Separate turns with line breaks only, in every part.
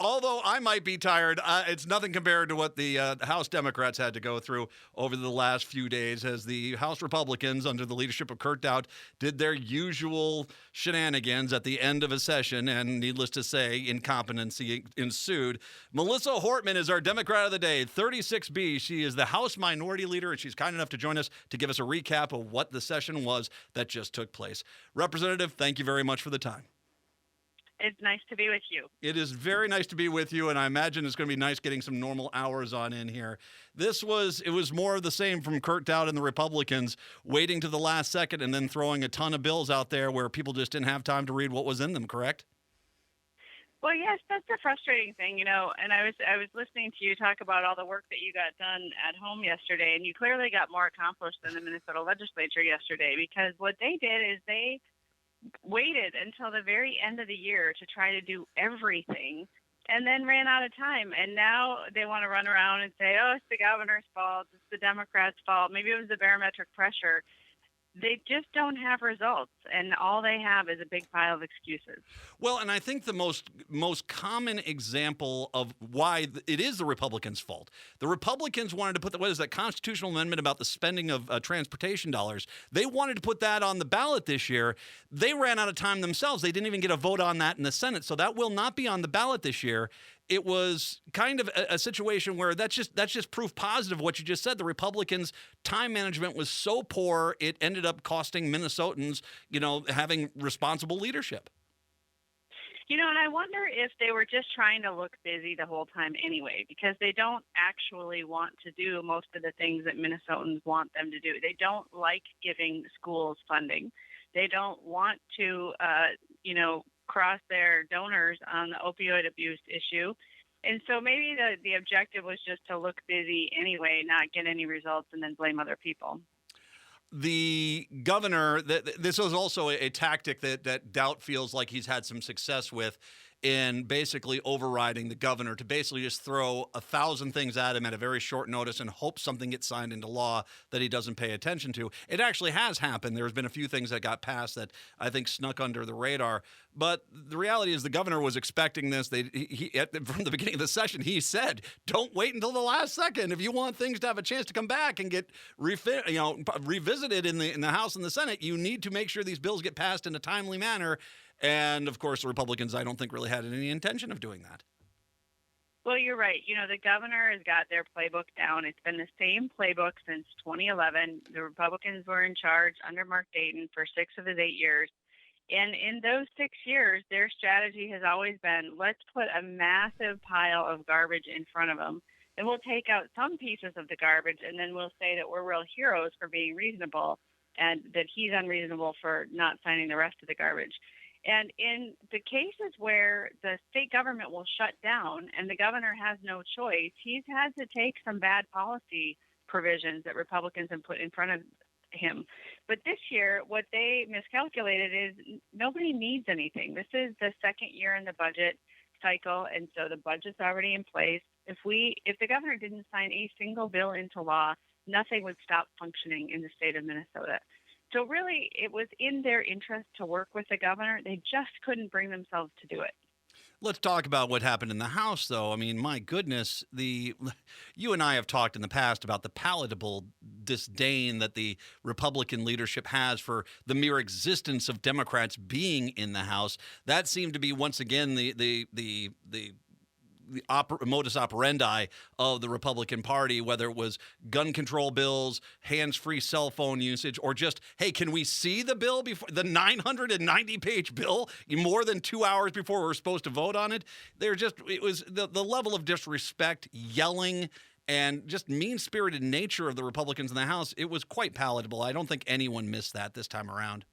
although I might be tired, it's nothing compared to what the House Democrats had to go through over the last few days as the House Republicans, under the leadership of Kurt Dowd, did their usual shenanigans at the end of a session, and needless to say, incompetency ensued. Melissa Hortman is our Democrat of the day, 36B. She is the House Minority Leader, and she's kind enough to join us to give us a recap of what the session was that just took place. Representative, thank you very much for the time.
It's nice to be with you.
It is very nice to be with you, and I imagine it's going to be nice getting some normal hours on in here. It was more of the same from Kurt Dowd and the Republicans, waiting to the last second and then throwing a ton of bills out there where people just didn't have time to read what was in them, correct?
Well, yes, that's the frustrating thing, and I was listening to you talk about all the work that you got done at home yesterday, and you clearly got more accomplished than the Minnesota legislature yesterday, because what they did is they waited until the very end of the year to try to do everything and then ran out of time. And now they want to run around and say, oh, it's the governor's fault. It's the Democrats' fault. Maybe it was the barometric pressure. They just don't have results, and all they have is a big pile of excuses.
Well, and I think the most common example of why it is the Republicans' fault. The Republicans wanted to put what is that constitutional amendment about the spending of transportation dollars? They wanted to put that on the ballot this year. They ran out of time themselves. They didn't even get a vote on that in the Senate, so that will not be on the ballot this year. It was kind of a situation where that's just proof positive of what you just said. The Republicans' time management was so poor, it ended up costing Minnesotans, having responsible leadership.
And I wonder if they were just trying to look busy the whole time anyway, because they don't actually want to do most of the things that Minnesotans want them to do. They don't like giving schools funding. They don't want to, cross their donors on the opioid abuse issue. And so maybe the objective was just to look busy anyway, not get any results, and then blame other people.
The governor, this was also a tactic that Doubt feels like he's had some success with in basically overriding the governor, to basically just throw 1,000 things at him at a very short notice and hope something gets signed into law that he doesn't pay attention to. It actually has happened. There's been a few things that got passed that I think snuck under the radar. But the reality is the governor was expecting this. From the beginning of the session, he said, don't wait until the last second. If you want things to have a chance to come back and get revisited in the House and the Senate, you need to make sure these bills get passed in a timely manner. And, of course, the Republicans, I don't think, really had any intention of doing that.
Well, you're right. The governor has got their playbook down. It's been the same playbook since 2011. The Republicans were in charge under Mark Dayton for 6 of his 8 years. And in those 6 years, their strategy has always been, let's put a massive pile of garbage in front of them, and we'll take out some pieces of the garbage, and then we'll say that we're real heroes for being reasonable and that he's unreasonable for not signing the rest of the garbage. And in the cases where the state government will shut down and the governor has no choice, he's had to take some bad policy provisions that Republicans have put in front of him. But this year, what they miscalculated is nobody needs anything. This is the second year in the budget cycle, and so the budget's already in place. If the governor didn't sign a single bill into law, nothing would stop functioning in the state of Minnesota. So really, it was in their interest to work with the governor. They just couldn't bring themselves to do it.
Let's talk about what happened in the House, though. I mean, my goodness, you and I have talked in the past about the palatable disdain that the Republican leadership has for the mere existence of Democrats being in the House. That seemed to be, once again, the modus operandi of the Republican Party, whether it was gun control bills, hands-free cell phone usage, or just, hey, can we see the bill before the 990-page bill more than 2 hours before we're supposed to vote on it? It was the level of disrespect, yelling, and just mean-spirited nature of the Republicans in the House. It was quite palatable. I don't think anyone missed that this time around.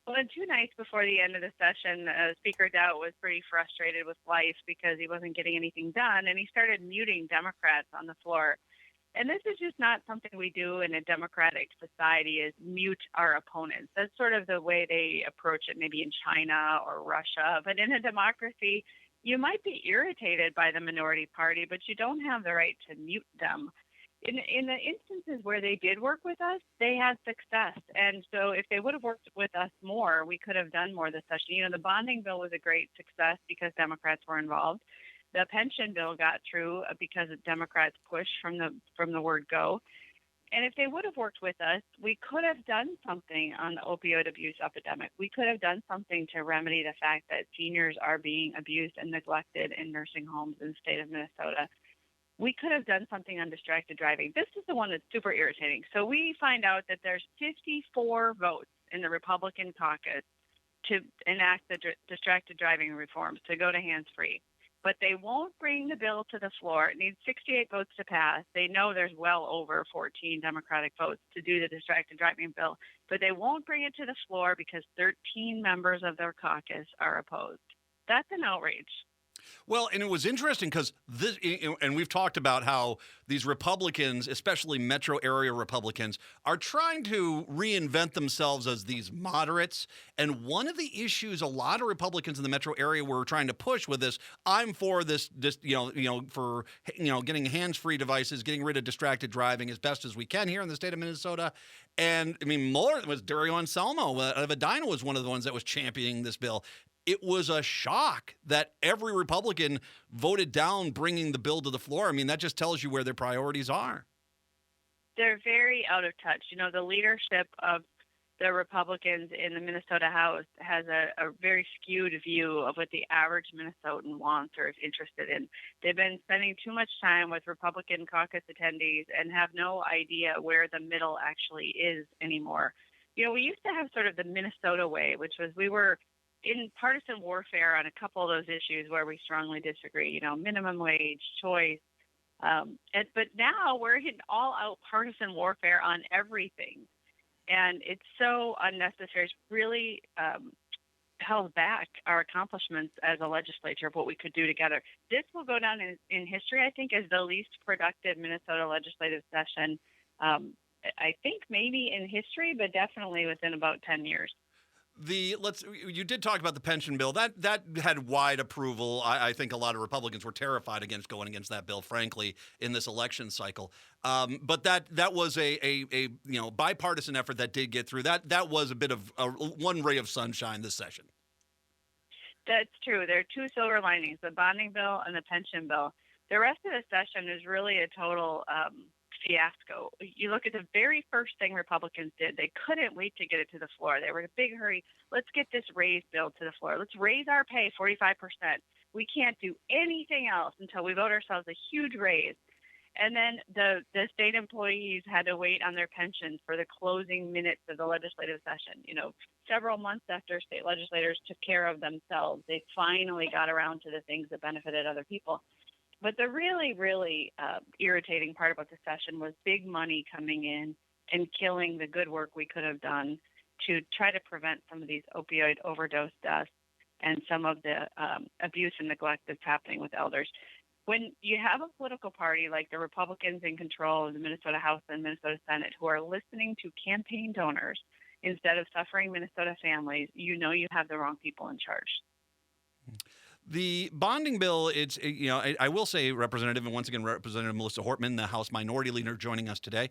Well, and 2 nights before the end of the session, Speaker Dowd was pretty frustrated with life because he wasn't getting anything done, and he started muting Democrats on the floor. And this is just not something we do in a democratic society, is mute our opponents. That's sort of the way they approach it maybe in China or Russia. But in a democracy, you might be irritated by the minority party, but you don't have the right to mute them. In the instances where they did work with us, they had success. And so if they would have worked with us more, we could have done more this session. The bonding bill was a great success because Democrats were involved. The pension bill got through because Democrats pushed from the word go. And if they would have worked with us, we could have done something on the opioid abuse epidemic. We could have done something to remedy the fact that seniors are being abused and neglected in nursing homes in the state of Minnesota. We could have done something on distracted driving. This is the one that's super irritating. So we find out that there's 54 votes in the Republican caucus to enact the distracted driving reforms, to go to hands-free. But they won't bring the bill to the floor. It needs 68 votes to pass. They know there's well over 14 Democratic votes to do the distracted driving bill, but they won't bring it to the floor because 13 members of their caucus are opposed. That's an outrage.
Well, and it was interesting because this, and we've talked about how these Republicans, especially metro area Republicans, are trying to reinvent themselves as these moderates. And one of the issues a lot of Republicans in the metro area were trying to push with this, I'm for this, for getting hands-free devices, getting rid of distracted driving as best as we can here in the state of Minnesota. And I mean, more was Dario Anselmo of Edina was one of the ones that was championing this bill. It was a shock that every Republican voted down bringing the bill to the floor. I mean, that just tells you where their priorities are.
They're very out of touch. The leadership of the Republicans in the Minnesota House has a very skewed view of what the average Minnesotan wants or is interested in. They've been spending too much time with Republican caucus attendees and have no idea where the middle actually is anymore. We used to have sort of the Minnesota way, which was we were in partisan warfare on a couple of those issues where we strongly disagree, minimum wage, choice. But now we're in all-out partisan warfare on everything. And it's so unnecessary. It's really held back our accomplishments as a legislature of what we could do together. This will go down in history, I think, as the least productive Minnesota legislative session, I think maybe in history, but definitely within about 10 years.
You did talk about the pension bill. That had wide approval. I think a lot of Republicans were terrified against going against that bill, frankly, in this election cycle. But that was a bipartisan effort that did get through. That was a bit of one ray of sunshine this session.
That's true. There are two silver linings: the bonding bill and the pension bill. The rest of the session is really a total fiasco. You look at the very first thing Republicans did. They couldn't wait to get it to the floor. They were in a big hurry. Let's get this raise bill to the floor. Let's raise our pay 45%. We can't do anything else until we vote ourselves a huge raise. And then the state employees had to wait on their pensions for the closing minutes of the legislative session. Several months after state legislators took care of themselves, they finally got around to the things that benefited other people. But the really, really irritating part about the session was big money coming in and killing the good work we could have done to try to prevent some of these opioid overdose deaths and some of the abuse and neglect that's happening with elders. When you have a political party like the Republicans in control of the Minnesota House and Minnesota Senate who are listening to campaign donors instead of suffering Minnesota families, you have the wrong people in charge.
The bonding bill, I will say, Representative, and once again, Representative Melissa Hortman, the House Minority Leader, joining us today.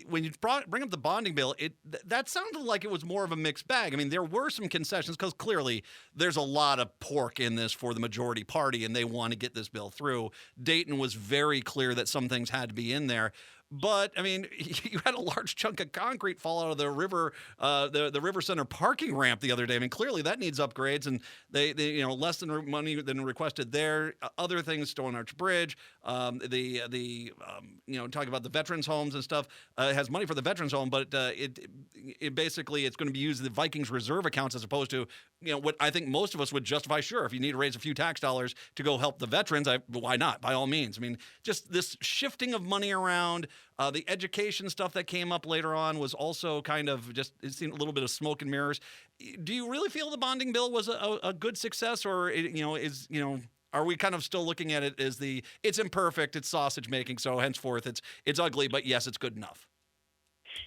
When you bring up the bonding bill, that sounded like it was more of a mixed bag. I mean, there were some concessions because clearly there's a lot of pork in this for the majority party, and they want to get this bill through. Dayton was very clear that some things had to be in there. But I mean, you had a large chunk of concrete fall out of the river, the River Center parking ramp the other day. I mean, clearly that needs upgrades, and they less than money than requested there. Other things, Stone Arch Bridge, talking about the veterans homes and stuff. It has money for the veterans home, but it basically it's going to be used in the Vikings reserve accounts as opposed to what I think most of us would justify. Sure, if you need to raise a few tax dollars to go help the veterans, why not? By all means. I mean, just this shifting of money around. The education stuff that came up later on was also kind of it seemed a little bit of smoke and mirrors. Do you really feel the bonding bill was a good success, or are we kind of still looking at it as it's imperfect, it's sausage making, so henceforth it's ugly, but yes, it's good enough?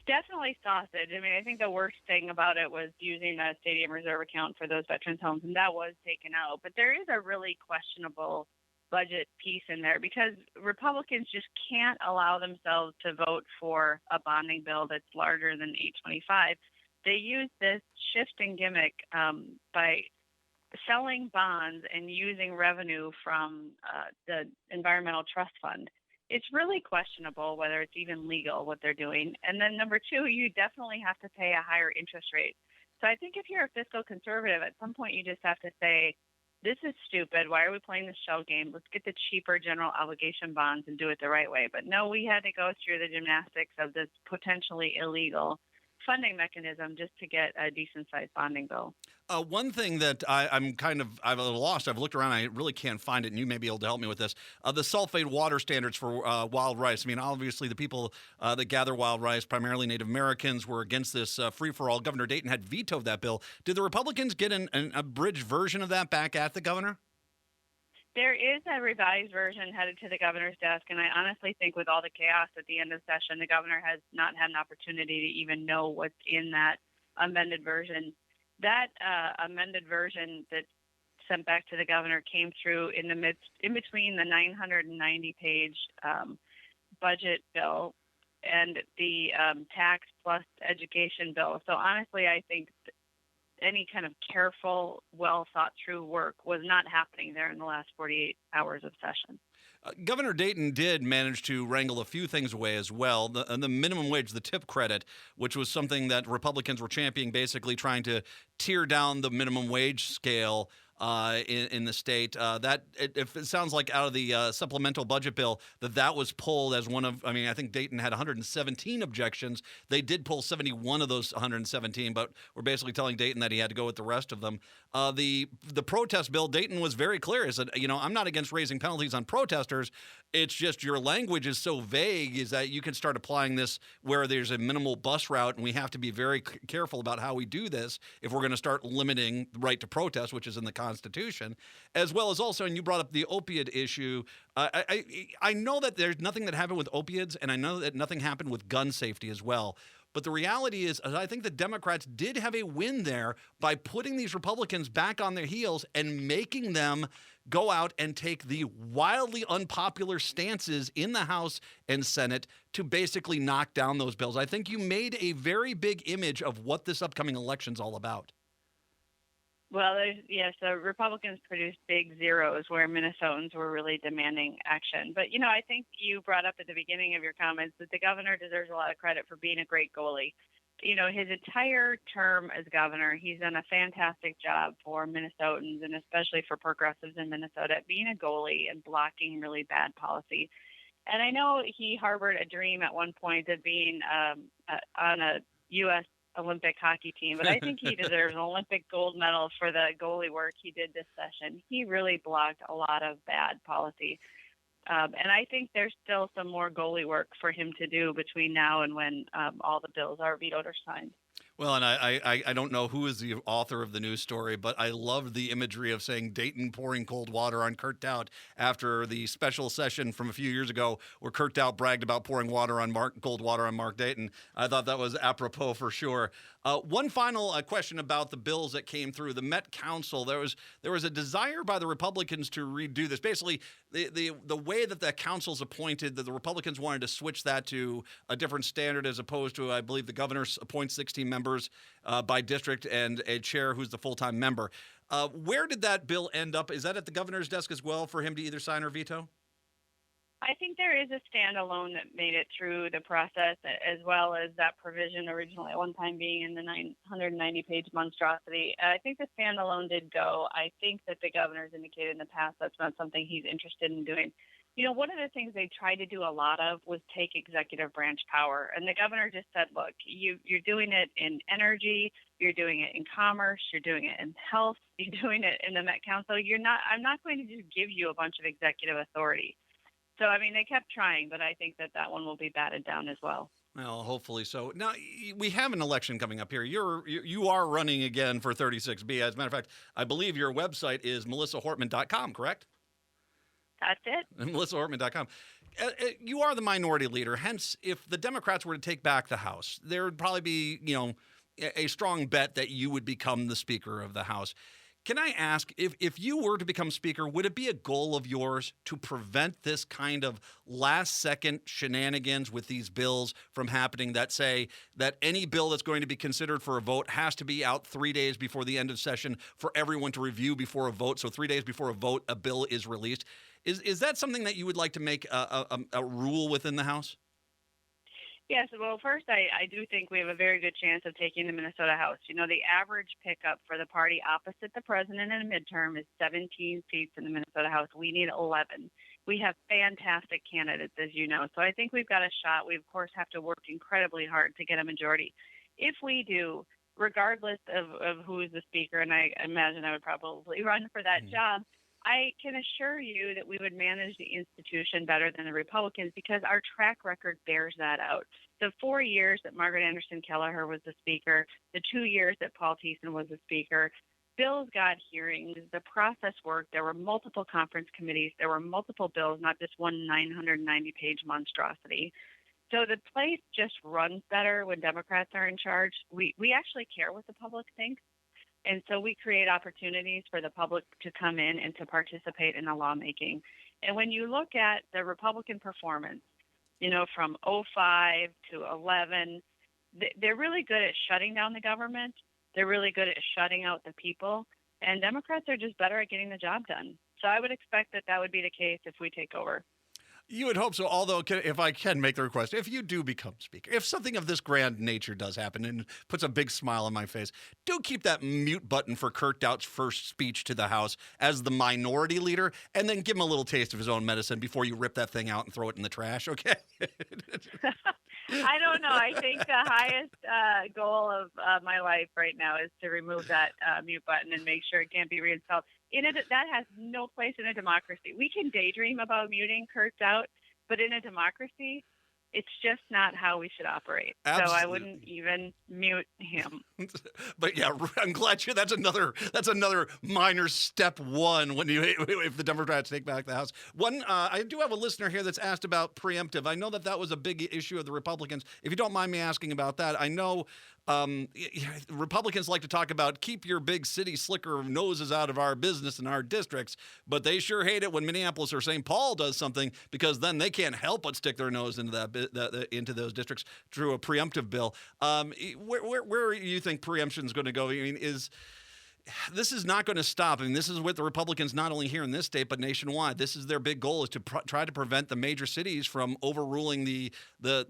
Definitely sausage. I mean, I think the worst thing about it was using a stadium reserve account for those veterans homes, and that was taken out. But there is a really questionable budget piece in there because Republicans just can't allow themselves to vote for a bonding bill that's larger than 825. They use this shift and gimmick by selling bonds and using revenue from the Environmental Trust Fund. It's really questionable whether it's even legal what they're doing. And then number two, you definitely have to pay a higher interest rate. So I think if you're a fiscal conservative, at some point you just have to say, this is stupid. Why are we playing this shell game? Let's get the cheaper general obligation bonds and do it the right way. But no, we had to go through the gymnastics of this potentially illegal funding mechanism just to get a decent-sized bonding bill.
One thing that I'm a little lost. I've looked around. I really can't find it, and you may be able to help me with this. The sulfate water standards for wild rice. I mean, obviously, the people that gather wild rice, primarily Native Americans, were against this free-for-all. Governor Dayton had vetoed that bill. Did the Republicans get an abridged version of that back at the governor?
There is a revised version headed to the governor's desk, and I honestly think with all the chaos at the end of session, the governor has not had an opportunity to even know what's in that amended version. That amended version that's sent back to the governor came through in between the 990-page budget bill and the tax plus education bill. So honestly, I think any kind of careful, well thought through work was not happening there in the last 48 hours of session.
Governor Dayton did manage to wrangle a few things away as well. The minimum wage, the tip credit, which was something that Republicans were championing, basically trying to tear down the minimum wage scale in the state. If it sounds like out of the supplemental budget bill that was pulled as one of, I mean, I think Dayton had 117 objections. They did pull 71 of those 117, but we're basically telling Dayton that he had to go with the rest of them. The protest bill, Dayton was very clear. He said, I'm not against raising penalties on protesters. It's just your language is so vague is that you can start applying this where there's a minimal bus route, and we have to be very careful about how we do this if we're going to start limiting the right to protest, which is in the Constitution, as well as also, and you brought up the opiate issue. I know that there's nothing that happened with opiates, and I know that nothing happened with gun safety as well. But the reality is, I think the Democrats did have a win there by putting these Republicans back on their heels and making them go out and take the wildly unpopular stances in the House and Senate to basically knock down those bills. I think you made a very big image of what this upcoming election's all about.
Well, so Republicans produced big zeros where Minnesotans were really demanding action. But, I think you brought up at the beginning of your comments that the governor deserves a lot of credit for being a great goalie. His entire term as governor, he's done a fantastic job for Minnesotans and especially for progressives in Minnesota at being a goalie and blocking really bad policy. And I know he harbored a dream at one point of being on a U.S. Olympic hockey team, but I think he deserves an Olympic gold medal for the goalie work he did this session. He really blocked a lot of bad policy. And I think there's still some more goalie work for him to do between now and when all the bills are vetoed or signed.
Well, and I don't know who is the author of the news story, but I love the imagery of saying Dayton pouring cold water on Kurt Dowd after the special session from a few years ago where Kurt Dowd bragged about pouring cold water on Mark Dayton. I thought that was apropos for sure. One final question about the bills that came through. The Met Council, there was a desire by the Republicans to redo this. Basically, the way that the council's appointed, that the Republicans wanted to switch that to a different standard as opposed to, I believe, the governor appoints 16 members by district and a chair who's the full-time member. Where did that bill end up? Is that at the governor's desk as well for him to either sign or veto?
I think there is a standalone that made it through the process, as well as that provision originally at one time being in the 990-page monstrosity. I think the standalone did go. I think that the governor's indicated in the past that's not something he's interested in doing. One of the things they tried to do a lot of was take executive branch power. And the governor just said, look, you're doing it in energy, you're doing it in commerce, you're doing it in health, you're doing it in the Met Council. I'm not going to just give you a bunch of executive authority. So, they kept trying, but I think that one will be batted down as well.
Well, hopefully so. Now, we have an election coming up here. You are running again for 36B. As a matter of fact, I believe your website is melissahortman.com, correct?
That's it.
melissahortman.com. You are the minority leader. Hence, if the Democrats were to take back the House, there would probably be, a strong bet that you would become the Speaker of the House. Can I ask, if you were to become Speaker, would it be a goal of yours to prevent this kind of last-second shenanigans with these bills from happening that say that any bill that's going to be considered for a vote has to be out 3 days before the end of session for everyone to review before a vote? So 3 days before a vote, a bill is released. Is that something that you would like to make a rule within the House?
Yes, well, first, I do think we have a very good chance of taking the Minnesota House. You know, the average pickup for the party opposite the president in a midterm is 17 seats in the Minnesota House. We need 11. We have fantastic candidates, as you know. So I think we've got a shot. We, of course, have to work incredibly hard to get a majority. If we do, regardless of who is the speaker, and I imagine I would probably run for that job, I can assure you that we would manage the institution better than the Republicans because our track record bears that out. The 4 years that Margaret Anderson Kelleher was the speaker, the 2 years that Paul Thiessen was the speaker, bills got hearings, the process worked, there were multiple conference committees, there were multiple bills, not just one 990-page monstrosity. So the place just runs better when Democrats are in charge. We actually care what the public thinks. And so we create opportunities for the public to come in and to participate in the lawmaking. And when you look at the Republican performance, you know, from 05 to 11, they're really good at shutting down the government. They're really good at shutting out the people. And Democrats are just better at getting the job done. So I would expect that would be the case if we take over.
You would hope so, although if I can make the request, if you do become Speaker, if something of this grand nature does happen and puts a big smile on my face, do keep that mute button for Kurt Dout's first speech to the House as the minority leader, and then give him a little taste of his own medicine before you rip that thing out and throw it in the trash, okay?
I don't know. I think the highest goal of my life right now is to remove that mute button and make sure it can't be reinstalled. That has no place in a democracy. We can daydream about muting Kurt Dout, but in a democracy, it's just not how we should operate.
Absolutely.
So I wouldn't even mute him.
But yeah, I'm glad that's another minor step one if the Democrats take back the House. I do have a listener here that's asked about preemptive. I know that was a big issue of the Republicans. If you don't mind me asking about that, I know Republicans like to talk about keep your big city slicker noses out of our business and our districts, but they sure hate it when Minneapolis or St. Paul does something because then they can't help but stick their nose into into those districts through a preemptive bill. Where do you think preemption is going to go? I mean, this is not going to stop. I mean, this is what the Republicans, not only here in this state, but nationwide, this is their big goal, is to try to prevent the major cities from overruling the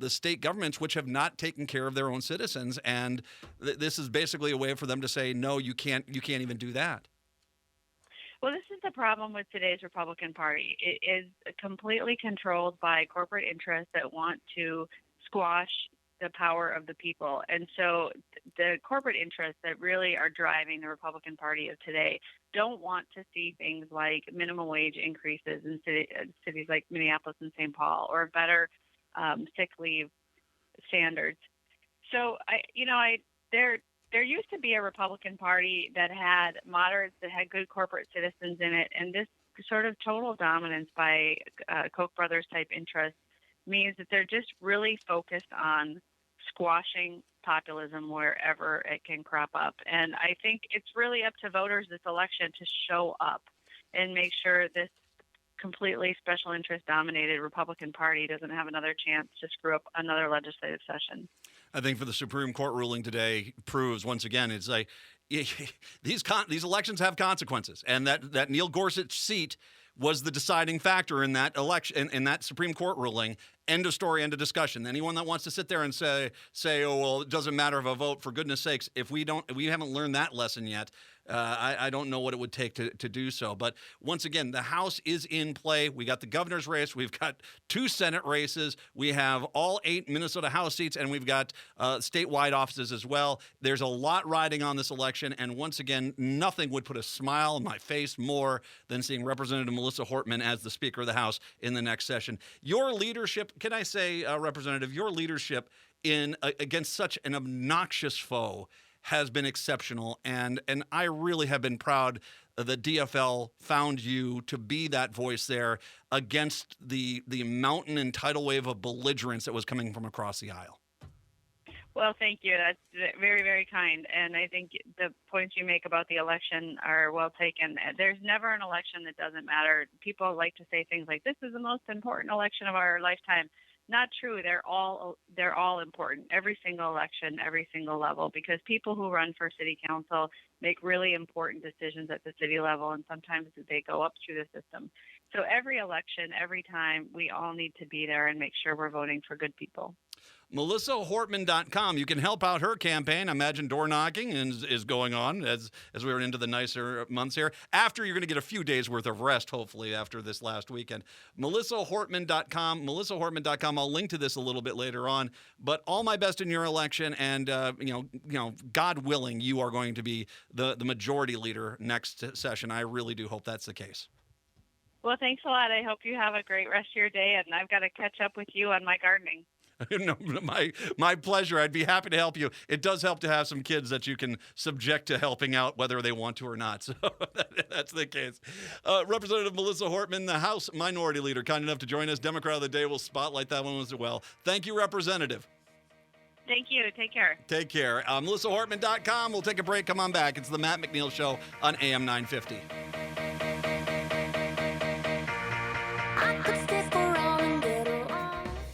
state governments, which have not taken care of their own citizens. And this is basically a way for them to say, no, you can't even do that.
Well, this is the problem with today's Republican Party. It is completely controlled by corporate interests that want to squash the power of the people. And so the corporate interests that really are driving the Republican Party of today don't want to see things like minimum wage increases in cities like Minneapolis and St. Paul, or better sick leave standards. So there used to be a Republican Party that had moderates, that had good corporate citizens in it, and this sort of total dominance by Koch brothers type interests means that they're just really focused on squashing populism wherever it can crop up. And I think it's really up to voters this election to show up and make sure this completely special interest dominated Republican Party doesn't have another chance to screw up another legislative session.
I think for the Supreme Court ruling today proves once again, it's like these elections have consequences, and that Neil Gorsuch seat was the deciding factor in that election, in that Supreme Court ruling. End of story, end of discussion. Anyone that wants to sit there and say, oh, well, it doesn't matter if a vote, for goodness sakes, if we haven't learned that lesson yet, I don't know what it would take to do so. But once again, the House is in play. We got the governor's race. We've got 2 Senate races. We have all 8 Minnesota House seats, and we've got statewide offices as well. There's a lot riding on this election, and once again, nothing would put a smile on my face more than seeing Representative Melissa Hortman as the Speaker of the House in the next session. Your leadership, can I say, Representative, your leadership against such an obnoxious foe has been exceptional, and I really have been proud that DFL found you to be that voice there against the mountain and tidal wave of belligerence that was coming from across the aisle.
Well, thank you. That's very, very kind. And I think the points you make about the election are well taken. There's never an election that doesn't matter. People like to say things like, "This is the most important election of our lifetime." Not true. They're all important. Every single election, every single level, because people who run for city council make really important decisions at the city level, and sometimes they go up through the system. So every election, every time, we all need to be there and make sure we're voting for good people.
MelissaHortman.com. You can help out her campaign. I imagine door knocking is going on as we're into the nicer months here. After, you're going to get a few days worth of rest, hopefully, after this last weekend. MelissaHortman.com. MelissaHortman.com. I'll link to this a little bit later on. But all my best in your election, and God willing, you are going to be the majority leader next session. I really do hope that's the case.
Well, thanks a lot. I hope you have a great rest of your day, and I've got to catch up with you on my gardening.
No, my pleasure. I'd be happy to help you. It does help to have some kids that you can subject to helping out, whether they want to or not. So that's the case. Representative Melissa Hortman, the House Minority Leader, kind enough to join us. Democrat of the Day will spotlight that one as well. Thank you, Representative.
Thank you. Take care.
Take care. MelissaHortman.com. We'll take a break. Come on back. It's the Matt McNeil Show on AM 950.